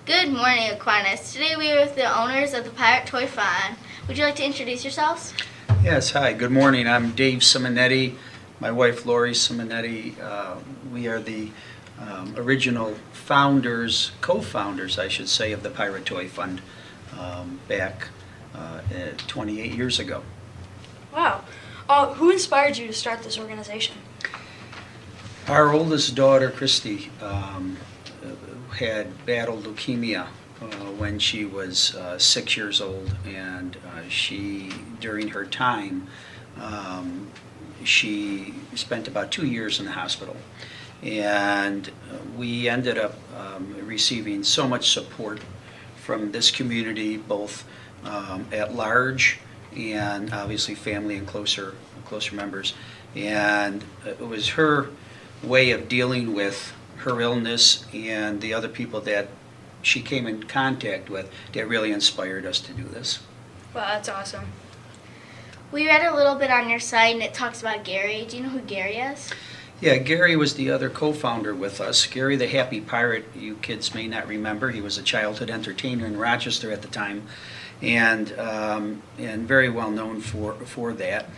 Good morning, Aquinas. Today we are with the owners of the Pirate Toy Fund. Would you like to introduce yourselves? Yes, hi, good morning. I'm Dave Simonetti, my wife Lori Simonetti. We are the original founders, co-founders, I should say, of the Pirate Toy Fund back 28 years ago. Wow. Who inspired you to start this organization? Our oldest daughter, Christy, had battled leukemia when she was 6 years old, and she, during her time, she spent about 2 years in the hospital. And we ended up receiving so much support from this community, both at large and obviously family and closer members. And it was her way of dealing with her illness and the other people that she came in contact with that really inspired us to do this. Wow, that's awesome. We read a little bit on your site and it talks about Gary. Do you know who Gary is? Yeah, Gary was the other co-founder with us. Gary the Happy Pirate, you kids may not remember. He was a childhood entertainer in Rochester at the time, and very well known for that.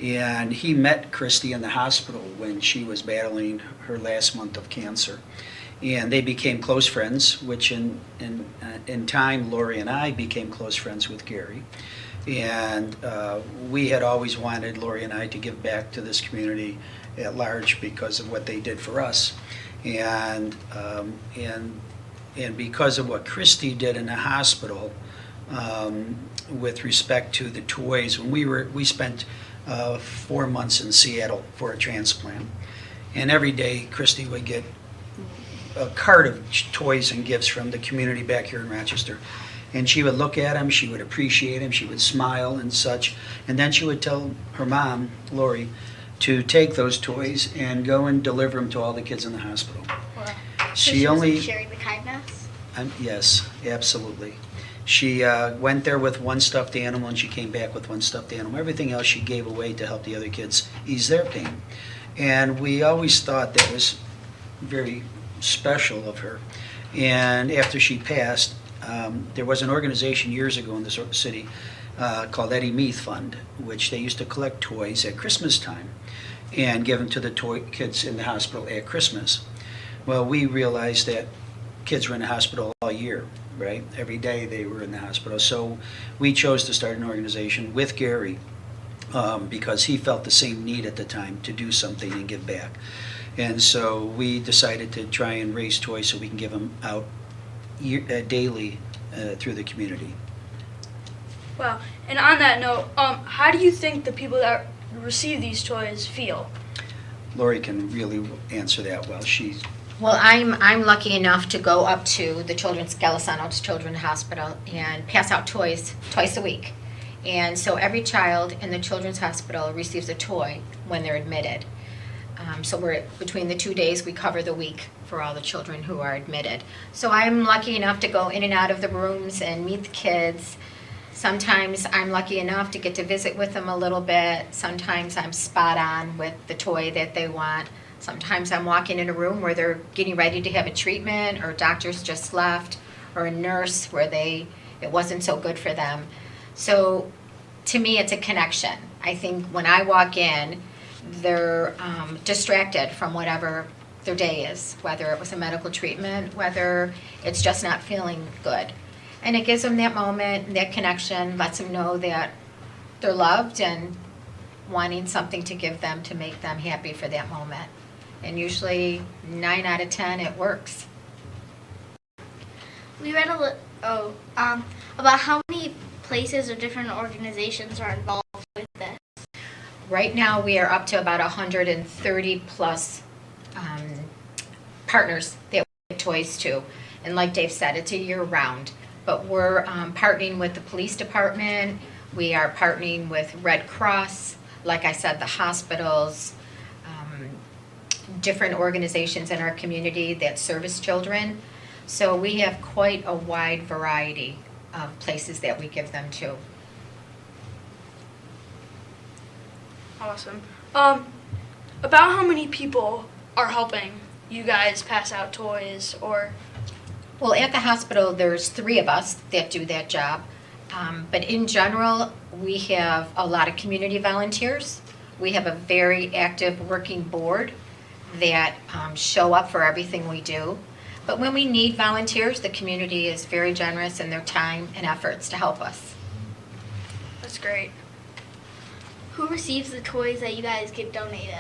And he met Christy in the hospital when she was battling her last month of cancer. And they became close friends, which in time, Lori and I became close friends with Gary. And we had always wanted, Lori and I, to give back to this community at large because of what they did for us. And because of what Christy did in the hospital with respect to the toys, when we spent 4 months in Seattle for a transplant. And every day, Christy would get a cart of toys and gifts from the community back here in Rochester. And she would look at them, she would appreciate them, she would smile and such. And then she would tell her mom, Lori, to take those toys and go and deliver them to all the kids in the hospital. Wow. She only sharing the kindness? Yes, absolutely. She went there with one stuffed animal and she came back with one stuffed animal. Everything else she gave away to help the other kids ease their pain. And we always thought that was very special of her. And after she passed, there was an organization years ago in this city called Eddie Meath Fund, which they used to collect toys at Christmas time and give them to the toy kids in the hospital at Christmas. Well, we realized that kids were in the hospital all year, right? Every day they were in the hospital. So we chose to start an organization with Gary because he felt the same need at the time to do something and give back. And so we decided to try and raise toys so we can give them out daily through the community. Wow. And on that note, how do you think the people that receive these toys feel? Lori can really answer that well. Well, I'm lucky enough to go up to the Galasanos Children's Hospital and pass out toys twice a week. And so every child in the Children's Hospital receives a toy when they're admitted. So we're between the 2 days, we cover the week for all the children who are admitted. So I'm lucky enough to go in and out of the rooms and meet the kids. Sometimes I'm lucky enough to get to visit with them a little bit. Sometimes I'm spot on with the toy that they want. Sometimes I'm walking in a room where they're getting ready to have a treatment, or doctors just left, or a nurse where it wasn't so good for them. So to me, it's a connection. I think when I walk in, they're distracted from whatever their day is, whether it was a medical treatment, whether it's just not feeling good. And it gives them that moment, that connection, lets them know that they're loved and wanting something to give them to make them happy for that moment. And usually 9 out of 10, it works. We read about how many places or different organizations are involved with this. Right now, we are up to about 130 plus partners that we give toys to. And like Dave said, it's a year round. But we're partnering with the police department. We are partnering with Red Cross, like I said, the hospitals, different organizations in our community that service children. So we have quite a wide variety of places that we give them to. Awesome. About how many people are helping you guys pass out toys, or Well, at the hospital, there's 3 of us that do that job. But in general, we have a lot of community volunteers. We have a very active working board that show up for everything we do. But when we need volunteers, the community is very generous in their time and efforts to help us. That's great. Who receives the toys that you guys get donated?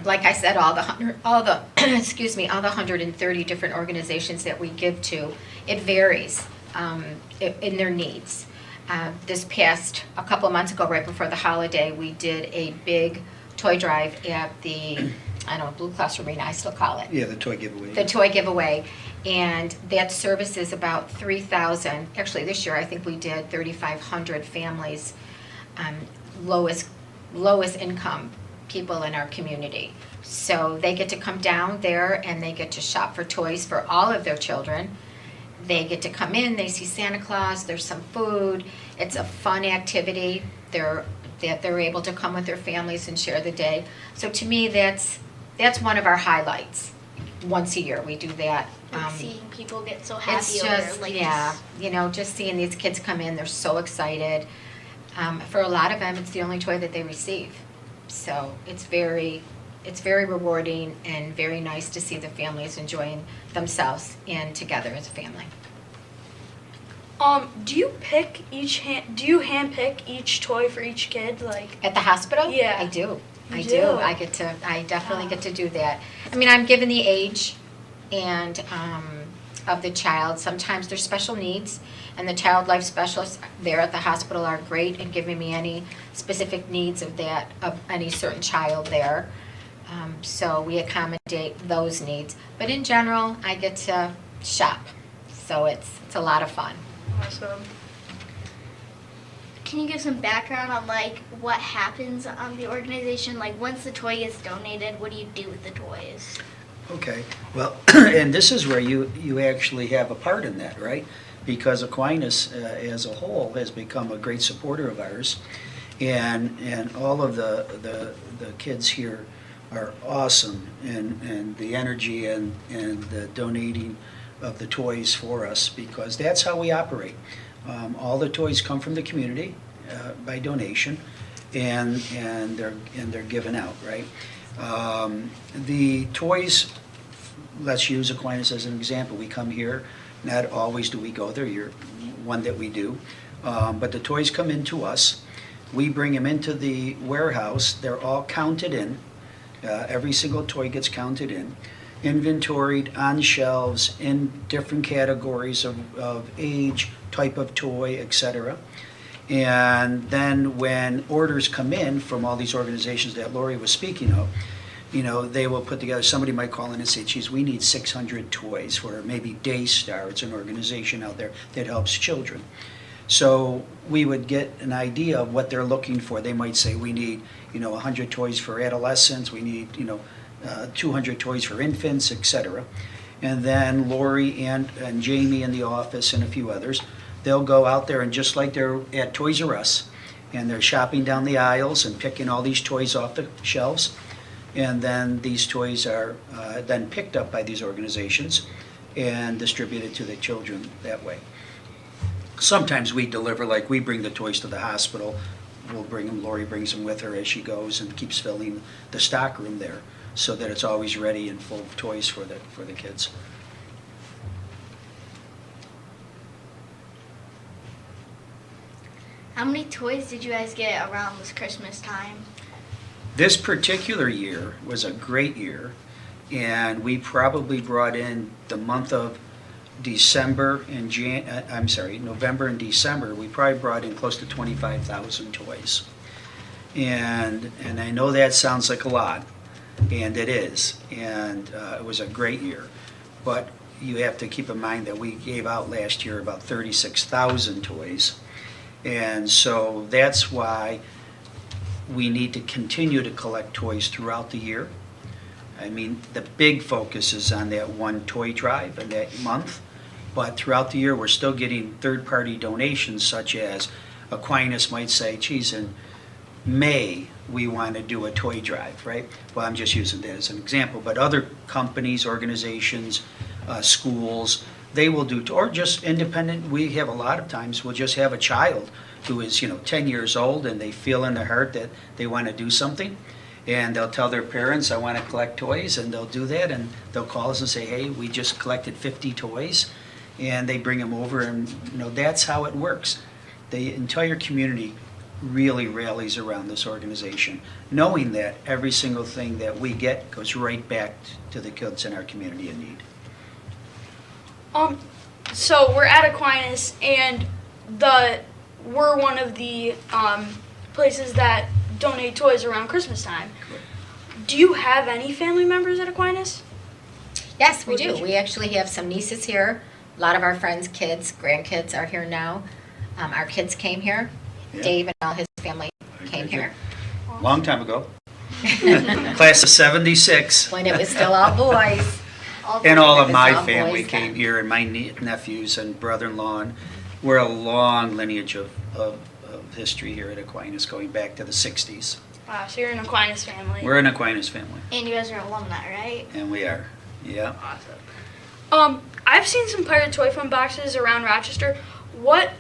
Like I said, all the excuse me, all the 130 different organizations that we give to, it varies in their needs. This past, a couple of months ago, right before the holiday, we did a big toy drive at the, I don't know, Blue Cross Arena, I still call it. Yeah, the toy giveaway. The toy giveaway. And that services about 3,000, actually this year I think we did 3,500 families, lowest income people in our community. So they get to come down there and they get to shop for toys for all of their children. They get to come in, they see Santa Claus, there's some food. It's a fun activity. They're able to come with their families and share the day. So to me, that's one of our highlights. Once a year we do that. Like seeing people get so happy It's over just, like yeah, just seeing these kids come in, they're so excited. For a lot of them, it's the only toy that they receive. So it's very rewarding and very nice to see the families enjoying themselves and together as a family. Do you handpick each toy for each kid? Like, At the hospital? Yeah. I do. You I do? do. I definitely get to do that. I mean, I'm given the age and of the child. Sometimes there's special needs, and the child life specialists there at the hospital are great in giving me any specific needs of any certain child there. So we accommodate those needs. But in general, I get to shop. So it's a lot of fun. awesome. Can you give some background on like what happens on the organization? Like once the toy gets donated, what do you do with the toys? Okay, well, and this is where you actually have a part in that, right? Because Aquinas as a whole has become a great supporter of ours, and all of the kids here are awesome, and the energy and the donating of the toys for us, because that's how we operate. All the toys come from the community by donation, and they're given out, right? The toys, let's use Aquinas as an example. We come here, not always do we go there, you're one that we do, but the toys come into us. We bring them into the warehouse. They're all counted in. Every single toy gets counted in, inventoried on shelves in different categories of age, type of toy, etc. And then when orders come in from all these organizations that Lori was speaking of, they will put together, somebody might call in and say, geez, we need 600 toys for maybe Daystar. It's an organization out there that helps children. So we would get an idea of what they're looking for. They might say, we need 100 toys for adolescents, we need 200 toys for infants, etc. And then Lori and Jamie in the office and a few others, they'll go out there, and just like they're at Toys R Us, and they're shopping down the aisles and picking all these toys off the shelves, and then these toys are then picked up by these organizations and distributed to the children that way. Sometimes we deliver, like we bring the toys to the hospital. We'll bring them, Lori brings them with her as she goes and keeps filling the stock room there so that it's always ready and full of toys for the kids. How many toys did you guys get around this Christmas time? This particular year was a great year, and we probably brought in the month of November and December, we probably brought in close to 25,000 toys. And I know that sounds like a lot, and it is, and it was a great year. But you have to keep in mind that we gave out last year about 36,000 toys. And so that's why we need to continue to collect toys throughout the year. I mean, the big focus is on that one toy drive in that month, but throughout the year we're still getting third-party donations, such as Aquinas might say, geez, in May we want to do a toy drive, right? Well, I'm just using that as an example, but other companies, organizations, schools. They will do, or just independent. We have a lot of times, we'll just have a child who is, 10 years old and they feel in their heart that they want to do something. And they'll tell their parents, I want to collect toys, and they'll do that, and they'll call us and say, hey, we just collected 50 toys, and they bring them over, and, that's how it works. The entire community really rallies around this organization, knowing that every single thing that we get goes right back to the kids in our community in need. So we're at Aquinas, and we're one of the places that donate toys around Christmas time. Do you have any family members at Aquinas? Yes, we do. We actually have some nieces here. A lot of our friends' kids, grandkids are here now. Our kids came here. Yeah. Dave and all his family came here. Long time ago. Class of 76. When it was still all boys. And all It of was my all family boys came then. here, and my nephews and brother-in-law. And we're a long lineage of history here at Aquinas, going back to the 60s. Wow, so you're an Aquinas family. We're an Aquinas family, And you guys are alumni, right? and we are. Yeah. Awesome. I've seen some Pirate Toy Fun boxes around Rochester. What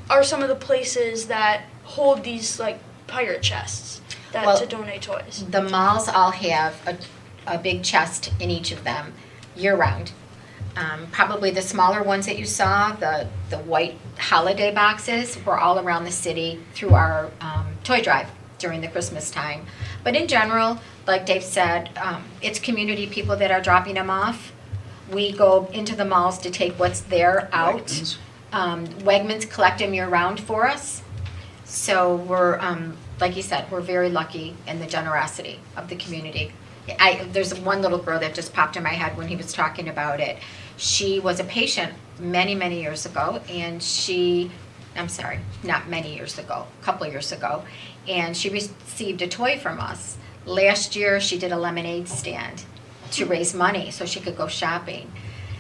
are some of the places that hold these pirate chests to donate toys? The malls all have a big chest in each of them year-round. Probably the smaller ones that you saw, the white holiday boxes, were all around the city through our toy drive during the Christmas time. But in general, like Dave said, it's community people that are dropping them off. We go into the malls to take what's there out. Wegmans. Wegmans collect them year-round for us. So we're, like you said, we're very lucky in the generosity of the community. There's one little girl that just popped in my head when he was talking about it. She was a patient many, many years ago, and not many years ago, a couple years ago, and she received a toy from us. Last year, she did a lemonade stand to raise money so she could go shopping.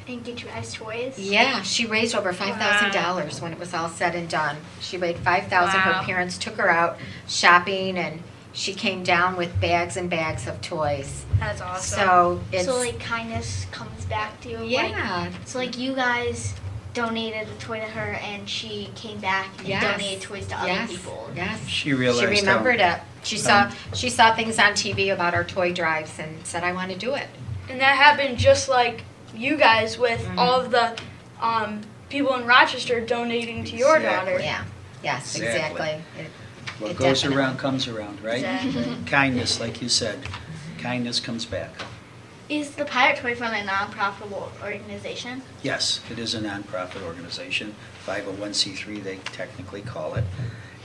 And get you guys toys? Yeah, she raised over $5,000 when it was all said and done. She raised $5,000. Wow. Her parents took her out shopping, and she came down with bags and bags of toys. That's awesome. So it's So kindness comes back to you? yeah, So you guys donated a toy to her and she came back and Yes. donated toys to other yes, people. yes. She realized She remembered how, it. She saw things on TV about our toy drives and said, "I want to do it." And that happened just like you guys with Mhm. all of the people in Rochester donating to your Exactly. daughter. Yeah, yes, Exactly. exactly. what it goes definitely- around comes around, right? Exactly. Kindness, like you said. Kindness comes back. Is the Pirate Toy Fund a non-profitable organization? Yes, it is a nonprofit organization, 501c3 they technically call it.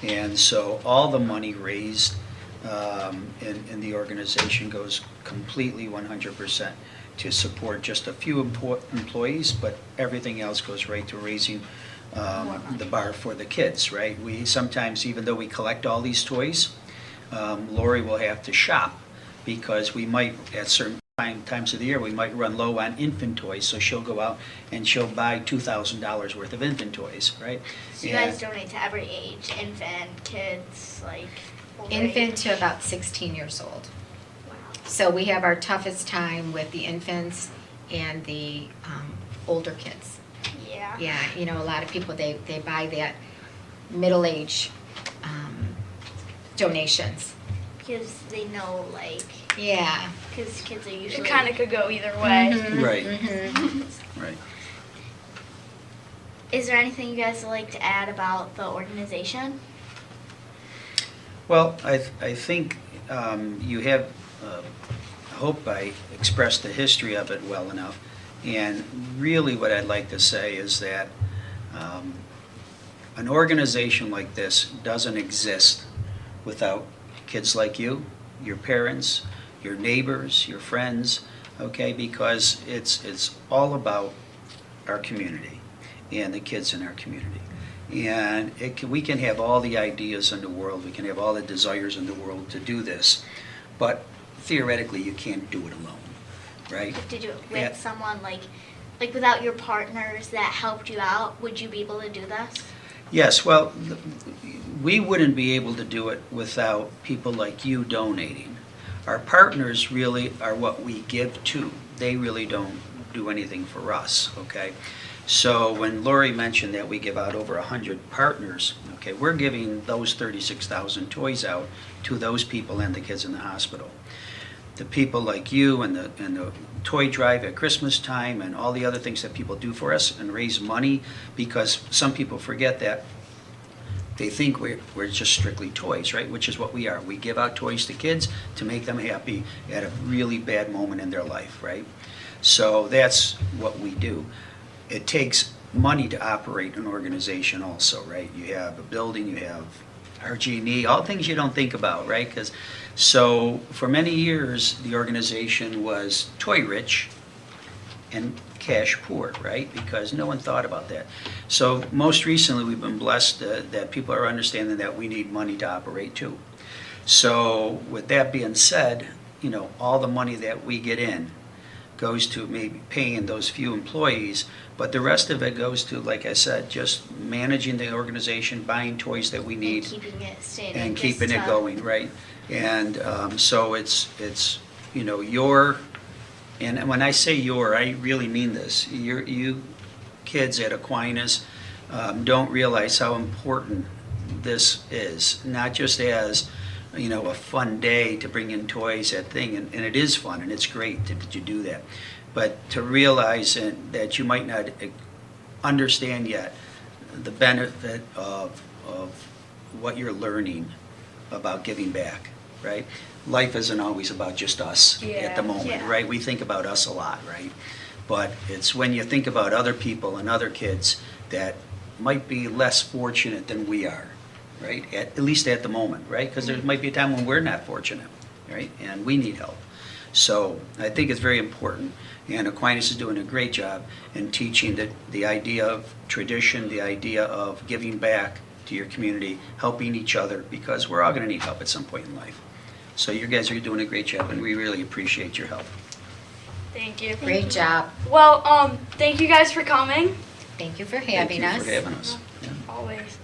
And so all the money raised in the organization goes completely 100% to support just a few employees, but everything else goes right to raising the bar for the kids, right? We sometimes, even though we collect all these toys, Lori will have to shop because we might, at certain times of the year, we might run low on infant toys, so she'll go out and she'll buy $2,000 worth of infant toys, right? So you guys donate to every age, infant, kids, older Infant age? to about 16 years old. Wow. So we have our toughest time with the infants and the older kids. Yeah. Yeah, a lot of people, they buy that middle age donations. Because they know, Yeah. because kids are It usually... kind of could go either way. Mhm, Right. mhm. Right. Is there anything you guys would like to add about the organization? Well, I think you have, I hope I expressed the history of it well enough. And really what I'd like to say is that an organization like this doesn't exist without kids like you, your parents, your neighbors, your friends, okay? Because it's all about our community and the kids in our community. And we can have all the ideas in the world, we can have all the desires in the world to do this, but theoretically you can't do it alone, right? You have to do it with Yeah. someone, like without your partners that helped you out, would you be able to do this? Yes, well, we wouldn't be able to do it without people like you donating. Our partners really are what we give to. They really don't do anything for us, okay? So when Lori mentioned that we give out over 100 partners, okay, we're giving those 36,000 toys out to those people and the kids in the hospital. The people like you and the toy drive at Christmas time and all the other things that people do for us and raise money, because some people forget that they think we're just strictly toys, right? Which is what we are. We give out toys to kids to make them happy at a really bad moment in their life, right? So that's what we do. It takes money to operate an organization also, right? You have a building, you have RG&E, all things you don't think about, right? So for many years, the organization was toy rich and cash poor, right? Because no one thought about that. So most recently, we've been blessed that people are understanding that we need money to operate too. So with that being said, you know, all the money that we get in goes to maybe paying those few employees, but the rest of it goes to, like I said, just managing the organization, buying toys that we need, And keeping it staying. and keeping it going, right? And so it's you know, and when I say I really mean this. You kids at Aquinas don't realize how important this is, not just as, you know, a fun day to bring in toys, that thing, and it is fun and it's great that you do that, but to realize that you might not understand yet the benefit of what you're learning about giving back, right? Life isn't always about just us at the moment, Yeah. right? We think about us a lot, right? But it's when you think about other people and other kids that might be less fortunate than we are, right? At least at the moment, right? Because there might be a time when we're not fortunate, right? And we need help. So I think it's very important. And Aquinas is doing a great job in teaching the idea of tradition, the idea of giving back to your community, helping each other, because we're all going to need help at some point in life. So you guys are doing a great job, and we really appreciate your help. Thank you. Great job. Well, thank you guys for coming. Thank you for Thank having you us. for having us. Yeah. Always.